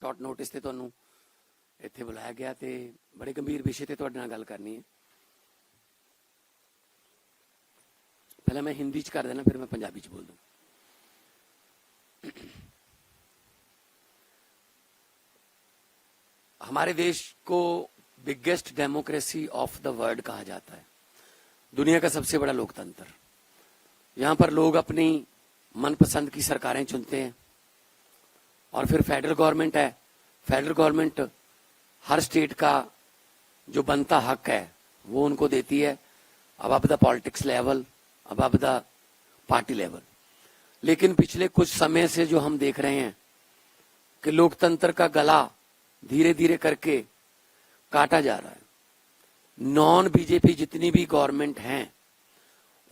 Short notice ਤੇ ਤੁਹਾਨੂੰ ਇੱਥੇ ਬੁਲਾਇਆ ਗਿਆ ਤੇ ਬੜੇ ਗੰਭੀਰ ਵਿਸ਼ੇ ਤੇ ਤੁਹਾਡੇ ਨਾਲ ਗੱਲ ਕਰਨੀ ਹੈ। पहले मैं हिंदी च कर देना, फिर मैं पंजाबी च बोल दूँ। हमारे देश को biggest democracy of the world कहा जाता है, दुनिया का सबसे बड़ा लोकतंत्र। यहाँ पर लोग अपनी मनपसंद की सरकारें चुनते हैं और फिर फेडरल गवर्नमेंट है, फेडरल गवर्नमेंट हर स्टेट का जो बनता हक है वो उनको देती है, अब द पॉलिटिक्स लेवल, अब द पार्टी लेवल। लेकिन पिछले कुछ समय से जो हम देख रहे हैं कि लोकतंत्र का गला धीरे धीरे करके काटा जा रहा है। नॉन बीजेपी जितनी भी गवर्नमेंट हैं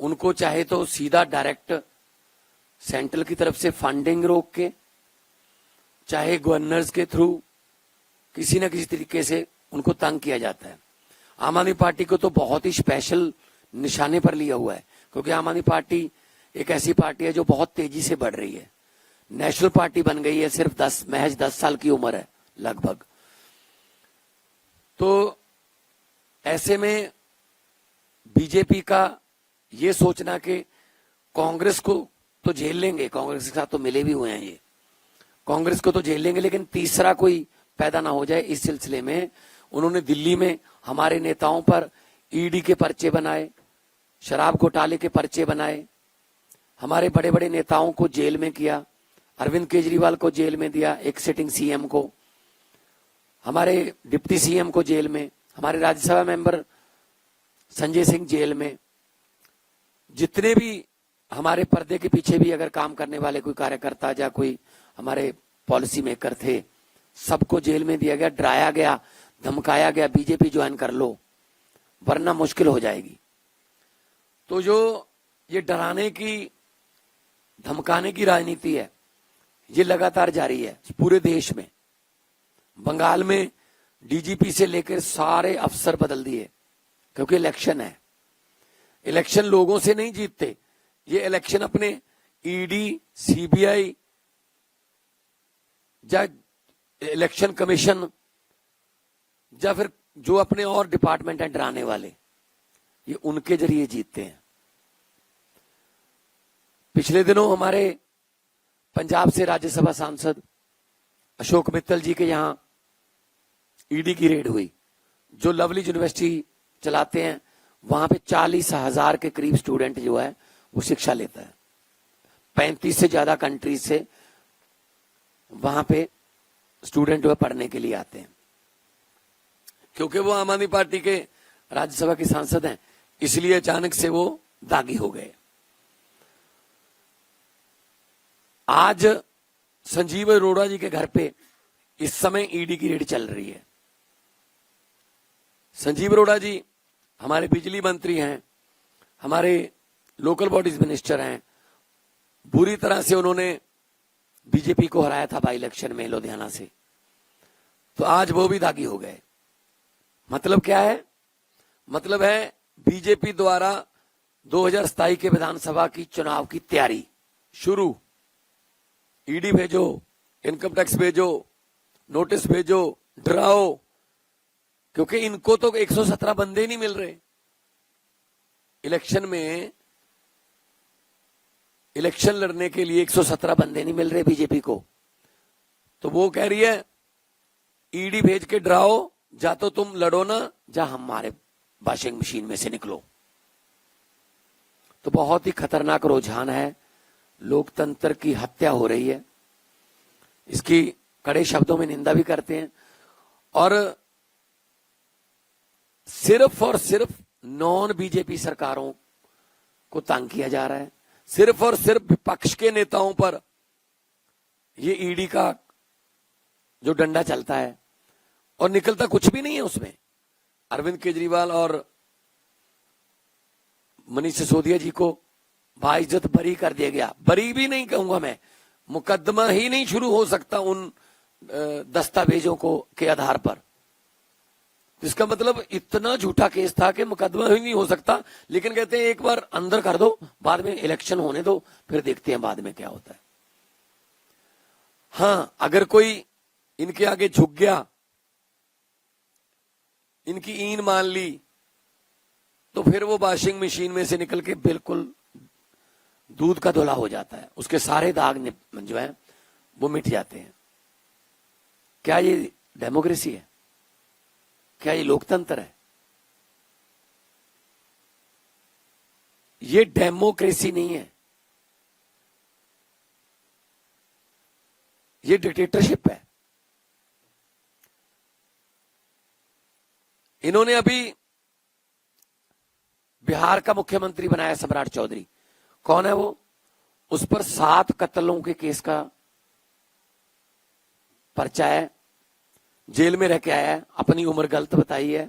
उनको चाहे तो सीधा डायरेक्ट सेंट्रल की तरफ से फंडिंग रोक के, चाहे गवर्नर्स के थ्रू किसी न किसी तरीके से उनको तंग किया जाता है। आम आदमी पार्टी को तो बहुत ही स्पेशल निशाने पर लिया हुआ है, क्योंकि आम आदमी पार्टी एक ऐसी पार्टी है जो बहुत तेजी से बढ़ रही है। नेशनल पार्टी बन गई है, सिर्फ महज 10 साल की उम्र है लगभग। तो ऐसे में बीजेपी का ये सोचना कि कांग्रेस को तो झेल लेंगे, कांग्रेस के साथ तो मिले भी हुए हैं ये, कांग्रेस को तो झेल लेंगे, लेकिन तीसरा कोई पैदा ना हो जाए, इस सिलसिले में उन्होंने दिल्ली में हमारे नेताओं पर ईडी के पर्चे बनाए, शराब घोटाले के पर्चे बनाए, हमारे बड़े बड़े नेताओं को जेल में किया, अरविंद केजरीवाल को जेल में दिया, एक सिटिंग सीएम को, हमारे डिप्टी सीएम को जेल में, हमारे राज्यसभा मेंबर संजय सिंह जेल में, जितने भी हमारे पर्दे के पीछे भी अगर काम करने वाले कोई कार्यकर्ता या कोई हमारे पॉलिसी मेकर थे, सबको जेल में दिया गया, डराया गया, धमकाया गया, बीजेपी ज्वाइन कर लो वरना मुश्किल हो जाएगी। तो जो ये डराने की धमकाने की राजनीति है ये लगातार जारी है पूरे देश में। बंगाल में डीजीपी से लेकर सारे अफसर बदल दिए, क्योंकि इलेक्शन है। इलेक्शन लोगों से नहीं जीतते, ये इलेक्शन अपने ईडी, सीबीआई या इलेक्शन कमीशन या फिर जो अपने और डिपार्टमेंट हैं डराने वाले, ये उनके जरिए जीतते हैं। पिछले दिनों हमारे पंजाब से राज्यसभा सांसद अशोक मित्तल जी के यहां ईडी की रेड हुई, जो लवली यूनिवर्सिटी चलाते हैं, वहां पे 40,000 के करीब स्टूडेंट जो है वो शिक्षा लेता है। 35 से ज्यादा कंट्रीज से वहां पे स्टूडेंट जो है पढ़ने के लिए आते हैं। क्योंकि वो आम आदमी पार्टी के राज्यसभा के सांसद हैं, इसलिए अचानक से वो दागी हो गए। आज संजीव अरोड़ा जी के घर पे इस समय ईडी की रेड चल रही है। संजीव अरोड़ा जी हमारे बिजली मंत्री हैं, हमारे लोकल बॉडीज मिनिस्टर हैं, बुरी तरह से उन्होंने बीजेपी को हराया था बाई इलेक्शन में लुधियाना से, तो आज वो भी दागी हो गए। मतलब क्या है? मतलब है बीजेपी द्वारा 2027 के विधानसभा की चुनाव की तैयारी शुरू। ईडी भेजो, इनकम टैक्स भेजो, नोटिस भेजो, डराओ, क्योंकि इनको तो 117 बंदे नहीं मिल रहे इलेक्शन में। इलेक्शन लड़ने के लिए 117 बंदे नहीं मिल रहे बीजेपी को, तो वो कह रही है ईडी भेज के डराओ, जा तो तुम लड़ो ना, जा हमारे वॉशिंग मशीन में से निकलो। तो बहुत ही खतरनाक रुझान है, लोकतंत्र की हत्या हो रही है, इसकी कड़े शब्दों में निंदा भी करते हैं। और सिर्फ और सिर्फ नॉन बीजेपी सरकारों को तंग किया जा रहा है, सिर्फ और सिर्फ विपक्ष के नेताओं पर ये ईडी का जो डंडा चलता है, और निकलता कुछ भी नहीं है उसमें। अरविंद केजरीवाल और मनीष सिसोदिया जी को बाइज्जत बरी कर दिया गया। बरी भी नहीं कहूंगा मैं, मुकदमा ही नहीं शुरू हो सकता उन दस्तावेजों को के आधार पर। इसका मतलब इतना झूठा केस था कि मुकदमा ही नहीं हो सकता, लेकिन कहते हैं एक बार अंदर कर दो, बाद में इलेक्शन होने दो, फिर देखते हैं बाद में क्या होता है। हाँ, अगर कोई इनके आगे झुक गया, इनकी ईन मान ली, तो फिर वो वॉशिंग मशीन में से निकल के बिल्कुल दूध का धुला हो जाता है, उसके सारे दाग जो है वो मिट जाते हैं। क्या ये डेमोक्रेसी है? क्या ये लोकतंत्र है? ये डेमोक्रेसी नहीं है, ये डिक्टेटरशिप है। इन्होंने अभी बिहार का मुख्यमंत्री बनाया सम्राट चौधरी। कौन है वो? उस पर 7 कत्लों के केस का पर्चा है, जेल में रह के आया है, अपनी उम्र गलत बताई है,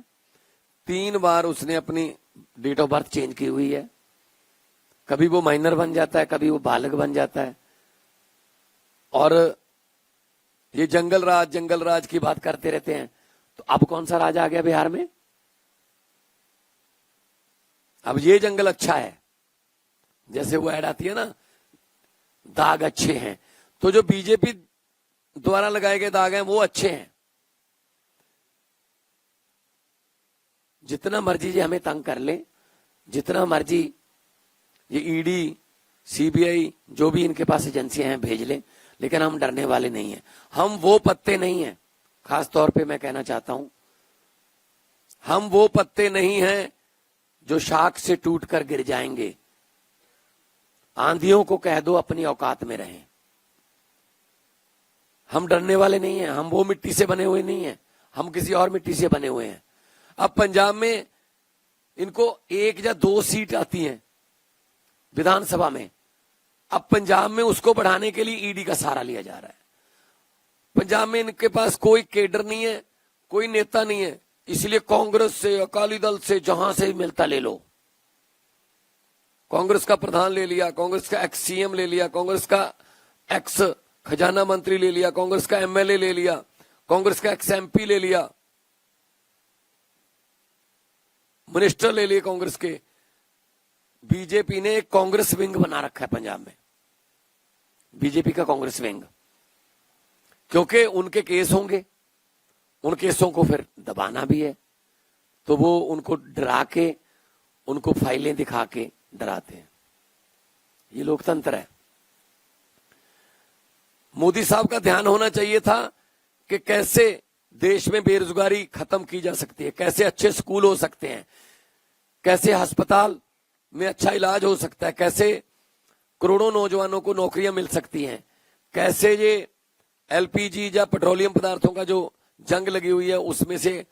3 बार उसने अपनी डेट ऑफ बर्थ चेंज की हुई है, कभी वो माइनर बन जाता है, कभी वो बालक बन जाता है। और ये जंगल राज की बात करते रहते हैं। तो अब कौन सा राज आ गया बिहार में? अब ये जंगल अच्छा है, जैसे वो ऐड आती है ना, दाग अच्छे हैं, तो जो बीजेपी द्वारा लगाए गए दाग हैं वो अच्छे हैं। जितना मर्जी ये हमें तंग कर ले, जितना मर्जी ये ईडी सीबीआई जो भी इनके पास एजेंसियां हैं भेज ले, लेकिन हम डरने वाले नहीं हैं। हम वो पत्ते नहीं हैं, खास तौर पे मैं कहना चाहता हूं, हम वो पत्ते नहीं हैं जो शाख से टूटकर गिर जाएंगे। आंधियों को कह दो अपनी औकात में रहें। हम डरने वाले नहीं हैं, हम वो मिट्टी से बने हुए नहीं हैं, हम किसी और मिट्टी से बने हुए हैं। अब पंजाब में इनको 1 या 2 सीट आती हैं विधानसभा में, अब पंजाब में उसको बढ़ाने के लिए ईडी का सहारा लिया जा रहा है। पंजाब में इनके पास कोई केडर नहीं है, कोई नेता नहीं है, इसलिए कांग्रेस से, अकाली दल से, जहां से मिलता ले लो। कांग्रेस का प्रधान ले लिया, कांग्रेस का एक्स सीएम ले लिया, कांग्रेस का एक्स खजाना मंत्री ले लिया, कांग्रेस का एमएलए ले लिया, कांग्रेस का एक्स एमपी ले लिया, मिनिस्टर ले लिए कांग्रेस के। बीजेपी ने एक कांग्रेस विंग बना रखा है पंजाब में, बीजेपी का कांग्रेस विंग, क्योंकि उनके केस होंगे, उन केसों को फिर दबाना भी है, तो वो उनको डरा के, उनको फाइलें दिखा के डराते हैं। ये लोकतंत्र है। मोदी साहब का ध्यान होना चाहिए था कि कैसे देश में बेरोजगारी खत्म की जा सकती है, कैसे अच्छे स्कूल हो सकते हैं, कैसे अस्पताल में अच्छा इलाज हो सकता है, कैसे करोड़ों नौजवानों को नौकरियां मिल सकती हैं, कैसे ये एलपीजी या पेट्रोलियम पदार्थों का जो जंग लगी हुई है उसमें से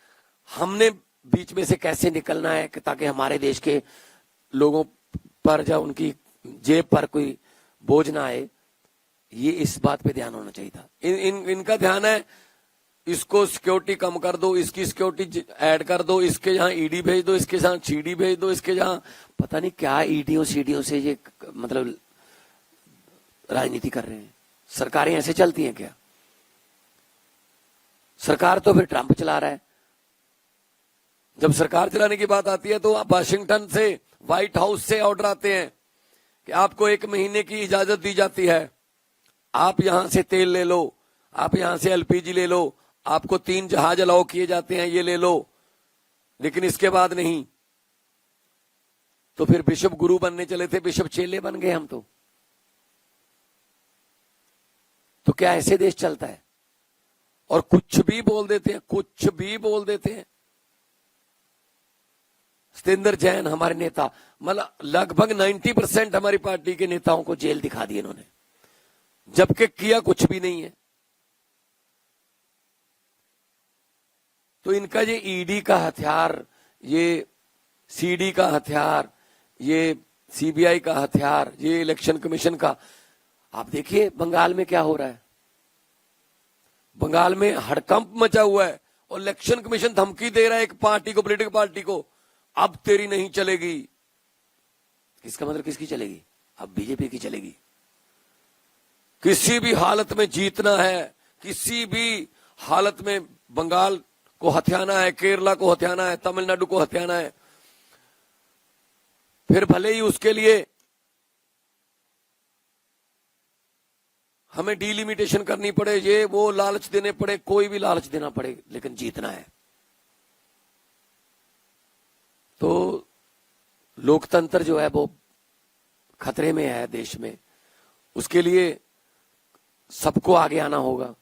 हमने बीच में से कैसे निकलना है, ताकि हमारे देश के लोगों पर या उनकी जेब पर कोई बोझ ना आए। ये इस बात पे ध्यान होना चाहिए था। इनका ध्यान है इसको सिक्योरिटी कम कर दो, इसकी सिक्योरिटी ऐड कर दो, इसके जहां ईडी भेज दो, इसके जहां सीडी भेज दो, इसके जहां पता नहीं क्या ईडीओ सीडीओ से ये मतलब राजनीति कर रहे हैं। सरकारें ऐसे चलती हैं क्या? सरकार तो फिर ट्रंप चला रहा है। जब सरकार चलाने की बात आती है तो वाशिंगटन से, व्हाइट हाउस से ऑर्डर आते हैं कि आपको 1 महीने की इजाजत दी जाती है, आप यहां से तेल ले लो, आप यहां से एलपीजी ले लो, आपको 3 जहाज अलाउ किए जाते हैं, ये ले लो, लेकिन इसके बाद नहीं। तो फिर बिशप गुरु बनने चले थे, बिशप चेले बन गए हम तो क्या ऐसे देश चलता है? और कुछ भी बोल देते हैं, कुछ भी बोल देते हैं। सतेंद्र जैन हमारे नेता, मतलब लगभग 90% हमारी पार्टी के नेताओं को जेल दिखा दी इन्होंने, जबकि किया कुछ भी नहीं है। तो इनका ये ईडी का हथियार, ये सीडी का हथियार, ये सीबीआई का हथियार, ये इलेक्शन कमीशन का, आप देखिए बंगाल में क्या हो रहा है। बंगाल में हड़कंप मचा हुआ है और इलेक्शन कमीशन धमकी दे रहा है एक पार्टी को, पॉलिटिकल पार्टी को, अब तेरी नहीं चलेगी। इसका मतलब किसकी चलेगी? अब बीजेपी की चलेगी। किसी भी हालत में जीतना है, किसी भी हालत में बंगाल को हथियाना है, केरला को हथियाना है, तमिलनाडु को हथियाना है, फिर भले ही उसके लिए हमें डिलिमिटेशन करनी पड़े, ये वो लालच देने पड़े, कोई भी लालच देना पड़े, लेकिन जीतना है। तो लोकतंत्र जो है वो खतरे में है देश में। उसके लिए सबको आगे आना होगा।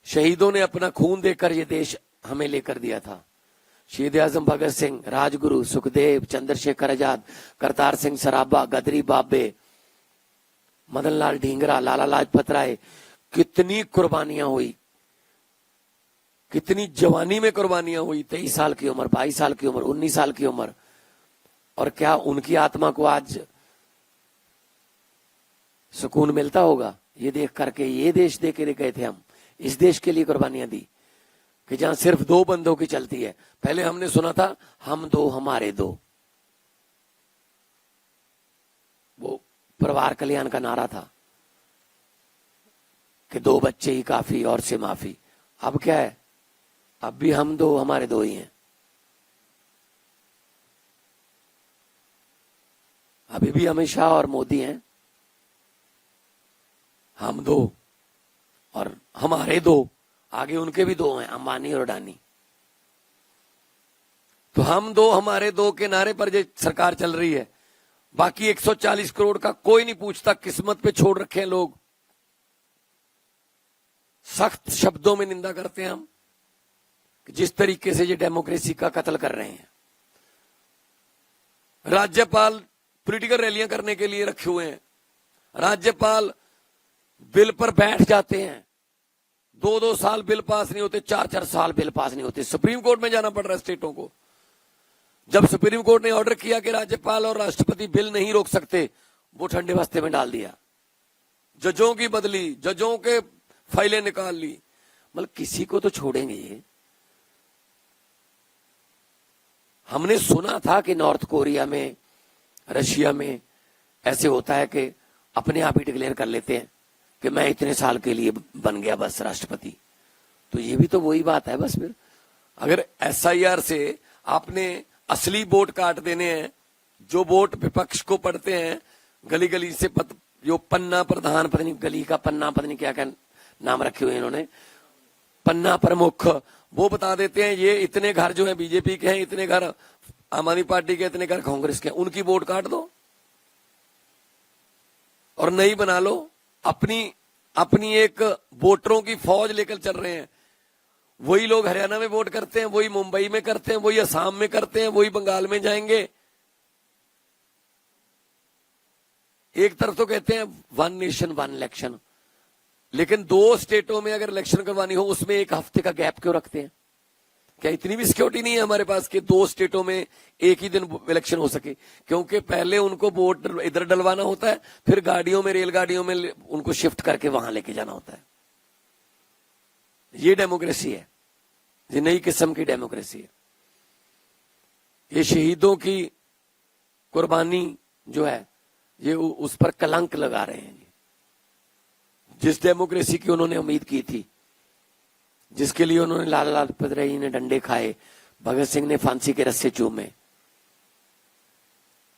शहीदों ने अपना खून देकर ये देश हमें लेकर दिया था। शहीद आजम भगत सिंह, राजगुरु, सुखदेव, चंद्रशेखर आजाद, करतार सिंह सराभा, गदरी बाबे, मदन लाल ढींगरा, लाला लाजपत राय, कितनी कुर्बानियां हुई, कितनी जवानी में कुर्बानियां हुई। 23 साल की उम्र, 22 साल की उम्र, 19 साल की उम्र। और क्या उनकी आत्मा को आज सुकून मिलता होगा ये देख करके? ये देश दे के गए थे हम, इस देश के लिए कुर्बानियां दी कि जहां सिर्फ दो बंदों की चलती है। पहले हमने सुना था हम दो हमारे दो, वो परिवार कल्याण का नारा था कि 2 बच्चे ही काफी और से माफी। अब क्या है? अब भी हम दो हमारे दो ही हैं। अभी भी अमित शाह और मोदी हैं। हम दो और हमारे दो, आगे उनके भी 2 हैं, अंबानी और अडानी। तो हम दो हमारे दो के नारे पर जो सरकार चल रही है, बाकी 140 करोड़ का कोई नहीं पूछता, किस्मत पे छोड़ रखे हैं लोग। सख्त शब्दों में निंदा करते हैं हम कि जिस तरीके से ये डेमोक्रेसी का कत्ल कर रहे हैं। राज्यपाल पॉलिटिकल रैलियां करने के लिए रखे हुए हैं। राज्यपाल बिल पर बैठ जाते हैं, 2-2 साल बिल पास नहीं होते, 4-4 साल बिल पास नहीं होते। सुप्रीम कोर्ट में जाना पड़ रहा है स्टेटों को। जब सुप्रीम कोर्ट ने ऑर्डर किया कि राज्यपाल और राष्ट्रपति बिल नहीं रोक सकते, वो ठंडे बस्ते में डाल दिया। जजों की बदली, जजों के फाइलें निकाल ली। मतलब किसी को तो छोड़ेंगे ये। हमने सुना था कि नॉर्थ कोरिया में, रशिया में ऐसे होता है कि अपने आप ही डिक्लेयर कर लेते हैं कि मैं इतने साल के लिए बन गया बस राष्ट्रपति। तो ये भी तो वही बात है बस। फिर अगर एसआईआर से आपने असली वोट काट देने हैं, जो वोट विपक्ष को पड़ते हैं, गली गली से जो पन्ना प्रधान, पता नहीं गली का पन्ना, पता नहीं क्या क्या नाम रखे हुए इन्होंने, पन्ना प्रमुख, वो बता देते हैं ये इतने घर जो है बीजेपी के हैं, इतने घर आम आदमी पार्टी के, इतने घर कांग्रेस के हैं। उनकी वोट काट दो और नई बना लो। अपनी एक वोटरों की फौज लेकर चल रहे हैं। वही लोग हरियाणा में वोट करते हैं, वही मुंबई में करते हैं, वही असम में करते हैं, वही बंगाल में जाएंगे। एक तरफ तो कहते हैं 1 नेशन 1 इलेक्शन, लेकिन 2 स्टेटों में अगर इलेक्शन करवानी हो उसमें 1 हफ्ते का गैप क्यों रखते हैं? क्या इतनी भी सिक्योरिटी नहीं है हमारे पास कि 2 स्टेटों में एक ही दिन इलेक्शन हो सके? क्योंकि पहले उनको वोट इधर डलवाना होता है, फिर गाड़ियों में, रेलगाड़ियों में उनको शिफ्ट करके वहां लेके जाना होता है। ये डेमोक्रेसी है, ये नई किस्म की डेमोक्रेसी है। ये शहीदों की कुर्बानी जो है, ये उस पर कलंक लगा रहे हैं। जिस डेमोक्रेसी की उन्होंने उम्मीद की थी, जिसके लिए उन्होंने लाला लाजपत राय ने डंडे खाए, भगत सिंह ने फांसी के रस्से चूमे,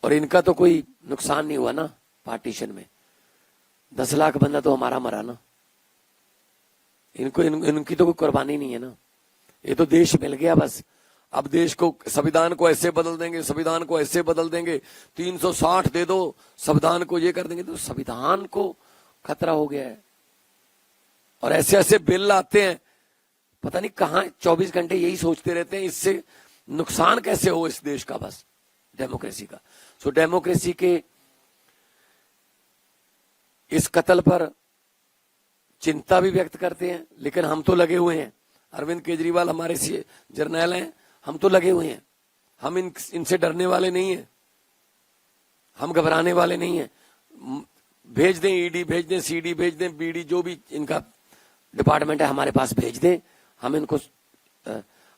और इनका तो कोई नुकसान नहीं हुआ ना पार्टीशन में। 10 लाख बंदा तो हमारा मरा ना। इनकी तो कोई कुर्बानी नहीं है ना। ये तो देश मिल गया बस। अब देश को, संविधान को ऐसे बदल देंगे, संविधान को ऐसे बदल देंगे, 360 दे दो, संविधान को ये कर देंगे। तो संविधान को खतरा हो गया है। और ऐसे ऐसे बिल लाते हैं, पता नहीं कहां 24 घंटे यही सोचते रहते हैं इससे नुकसान कैसे हो इस देश का, बस डेमोक्रेसी का। सो डेमोक्रेसी के इस कत्ल पर चिंता भी व्यक्त करते हैं, लेकिन हम तो लगे हुए हैं। अरविंद केजरीवाल हमारे जर्नैल हैं, हम तो लगे हुए हैं। हम इनसे डरने वाले नहीं हैं, हम घबराने वाले नहीं हैं। भेज दें ईडी, भेज दें सीडी, भेज दें बीडी, जो भी इनका डिपार्टमेंट है हमारे पास भेज दें। हम इनको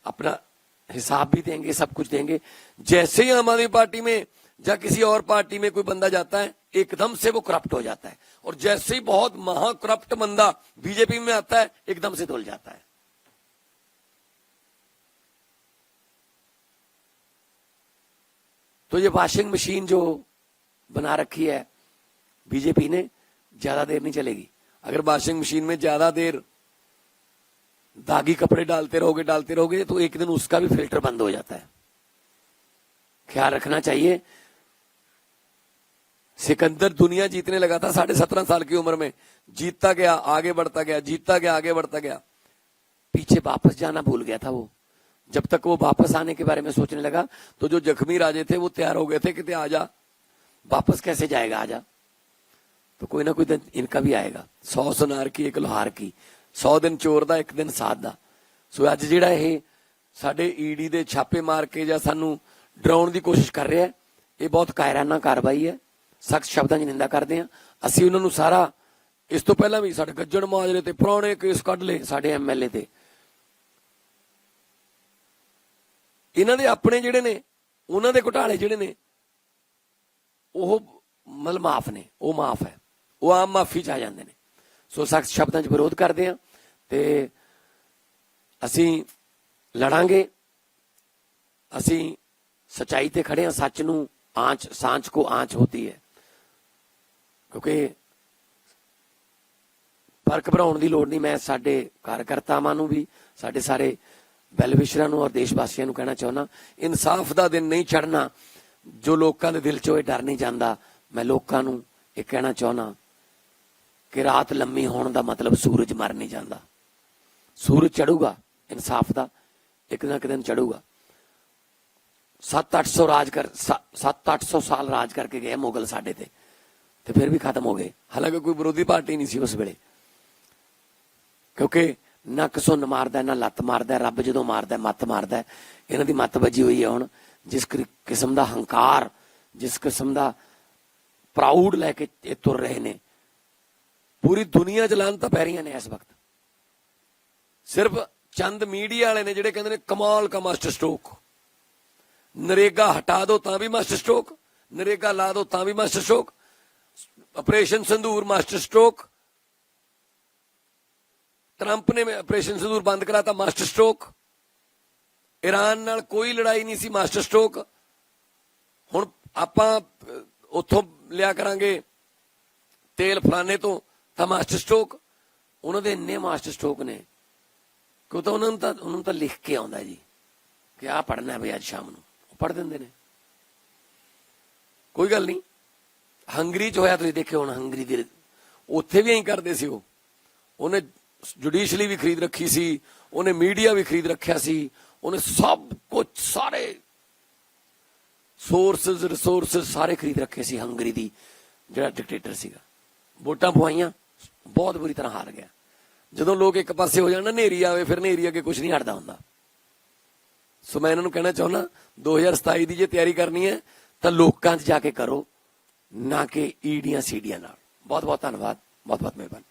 अपना हिसाब भी देंगे, सब कुछ देंगे। जैसे ही आम आदमी पार्टी में या किसी और पार्टी में कोई बंदा जाता है, एकदम से वो करप्ट हो जाता है। और जैसे ही बहुत महाकरप्ट बंदा बीजेपी में आता है, एकदम से धुल जाता है। तो ये वॉशिंग मशीन जो बना रखी है बीजेपी ने, ज्यादा देर नहीं चलेगी। अगर वॉशिंग मशीन में ज्यादा देर दागी कपड़े डालते रहोगे तो एक दिन उसका भी फिल्टर बंद हो जाता है। ख्याल रखना चाहिए। सिकंदर दुनिया जीतने लगा था 17.5 साल की उम्र में, जीतता गया, आगे बढ़ता गया, जीतता गया, आगे बढ़ता गया, पीछे वापस जाना भूल गया था वो। जब तक वो वापस आने के बारे में सोचने लगा तो जो जख्मी राजे थे वो तैयार हो गए थे कि आजा, वापस कैसे जाएगा, आजा। तो कोई ना कोई दिन इनका भी आएगा। 100 सुनार की एक लोहार की, 100 दिन चोर दा एक दिन साध दा। सो अज जिहड़ा ये साडे ईडी दे छापे मार के ਜਾਂ ਸਾਨੂੰ ਡਰਾਉਣ ਦੀ ਕੋਸ਼ਿਸ਼ ਕਰ ਰਿਹਾ, ਇਹ ਬਹੁਤ ਕਾਇਰਾਨਾ ਕਾਰਵਾਈ ਹੈ। ਸਖਤ ਸ਼ਬਦਾਂ 'ਚ ਨਿੰਦਾ ਕਰਦੇ ਹਾਂ। ਅਸੀਂ ਉਹਨਾਂ ਨੂੰ ਸਾਰਾ, ਇਸ ਤੋਂ ਪਹਿਲਾਂ ਵੀ ਸਾਡੇ ਗੱਜਣ ਮਾਜਰੇ ਤੇ ਪੁਰਾਣੇ ਕੇਸ ਕੱਢ ਲਏ ਸਾਡੇ ਐਮਐਲਏ ਤੇ। ਇਹਨਾਂ ਦੇ ਆਪਣੇ ਜਿਹੜੇ ਨੇ, ਉਹਨਾਂ ਦੇ ਘੁਟਾਲੇ ਜਿਹੜੇ ਨੇ ਉਹ ਮਤਲਬ ਮਾਫ ਨੇ, ਉਹ ਮਾਫ ਹੈ, ਉਹ ਆਮ ਮਾਫੀ 'ਚ ਆ ਜਾਂਦੇ ਨੇ। ਸੋ ਸਖਤ ਸ਼ਬਦਾਂ 'ਚ ਵਿਰੋਧ ਕਰਦੇ ਹਾਂ ਤੇ ਅਸੀਂ ਲੜਾਂਗੇ। ਅਸੀਂ सच्चाई ते खड़े हैं। सच नू आंच, सांच को आंच होती है, क्योंकि फर्क भराउण दी लोड़ नहीं। मैं साडे कार्यकर्तावां नू भी, साडे सारे वैलविशरां नू और देशवासियों नू कहना चाहुंदा, इंसाफ दा दिन नहीं चढ़ना जो लोकां दे दिल चों डर नहीं जांदा। मैं लोकां नू इह कहना चाहुंदा कि रात लम्मी होण दा मतलब सूरज मर नहीं जांदा। सूरज चढ़ूगा इंसाफ दा, एक ना एक दिन चढ़ूगा। 700-800 साल राज करके गए मुगल साडे ते फिर भी खत्म हो गए। हालांकि कोई विरोधी पार्टी नहीं सी उस वेले, क्योंकि ना घसुन मारदा, ना लत्त मारदा। रब जदों मारदा मत मारदा। इन्हां दी मत बजी हुई है हुण। जिस किस्म दा हंकार, जिस किस्म दा प्राउड लैके तुर रहे ने, पूरी दुनिया च लानतां पै रहीआं ने इस वक्त। सिर्फ चंद मीडिया वाले ने जिहड़े कहंदे ने कमाल का मास्टर स्ट्रोक, नरेगा हटा दो तां भी मास्टर स्ट्रोक, नरेगा ला दो तां भी master stroke, operation संदूर master stroke, Trump ने ऑपरेशन संदूर बंद कराता मास्टर स्ट्रोक, ईरान नाल कोई लड़ाई नहीं सी मास्टर स्ट्रोक। हुण आपां उत्थों लिया करांगे तेल फलाने तो तां मास्टर स्ट्रोक। उन्हां दे इन्ने मास्टर स्ट्रोक ने कि उन्होंने तो लिख के आउंदा जी कि आ पढ़ना है भाई अज शाम नूं, पढ़ देंदे ने। कोई गल नहीं। हंगरी च होया, तुसीं देखिओ हुण हंगरी दे उत्थे भी ऐं करदे सी। उन्हें जुडिशली भी खरीद रखी सी, उन्हें मीडिया भी खरीद रखिया सी, उन्हें सब कुछ सारे सोर्सेज रिसोर्सेज सारे खरीद रखे सी। हंगरी दी जिहड़ा डिक्टेटर सीगा, वोटां पवाइयां, बहुत बुरी तरह हार गया। जदों लोग एक पासे हो जाण, नेरी आवे, फिर नेरी अगे कुछ नहीं हटदा हुंदा। सो मैं इन्होंने कहना चाहुंदा 2027 की जे तैयारी करनी है तो लोकां 'च जाके करो, ना कि ईडियां सीडियां नाल। बहुत बहुत धन्नवाद, बहुत बहुत मेहरबानी।